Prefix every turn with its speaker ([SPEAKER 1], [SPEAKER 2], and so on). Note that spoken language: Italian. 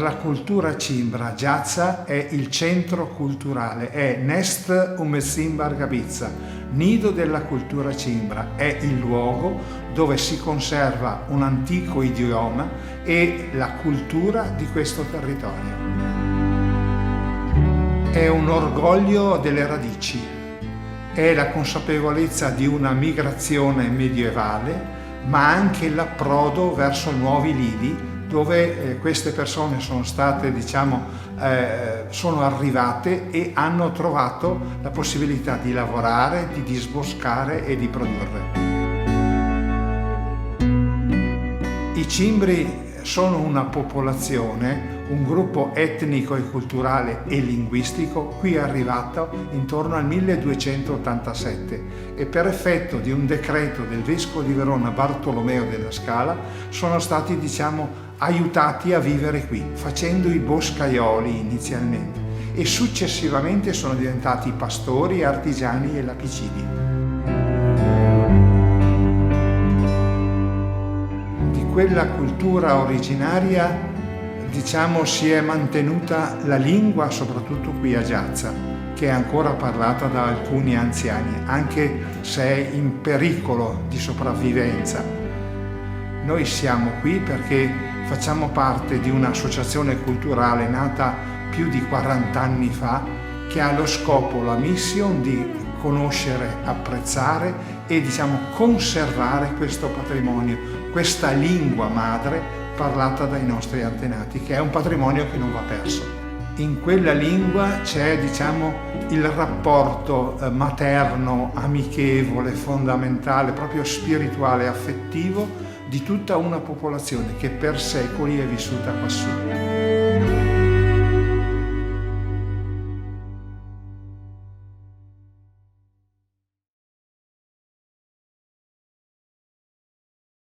[SPEAKER 1] la cultura cimbra. Giazza è il centro culturale, è Nest Umesimbar Gabizza, nido della cultura cimbra, è il luogo dove si conserva un antico idioma e la cultura di questo territorio. È un orgoglio delle radici, è la consapevolezza di una migrazione medievale, ma anche l'approdo verso nuovi lidi dove queste persone sono state, sono arrivate e hanno trovato la possibilità di lavorare, di disboscare e di produrre. I cimbri sono una popolazione, un gruppo etnico e culturale e linguistico qui arrivato intorno al 1287 e per effetto di un decreto del vescovo di Verona Bartolomeo della Scala sono stati aiutati a vivere qui facendo i boscaioli inizialmente e successivamente sono diventati pastori, artigiani e lapicidi. Di quella cultura originaria si è mantenuta la lingua, soprattutto qui a Giazza, che è ancora parlata da alcuni anziani, anche se è in pericolo di sopravvivenza. Noi siamo qui perché facciamo parte di un'associazione culturale nata più di 40 anni fa, che ha lo scopo, la mission di conoscere, apprezzare e conservare questo patrimonio, questa lingua madre parlata dai nostri antenati, che è un patrimonio che non va perso. In quella lingua c'è, il rapporto materno, amichevole, fondamentale, proprio spirituale, affettivo di tutta una popolazione che per secoli è vissuta quassù.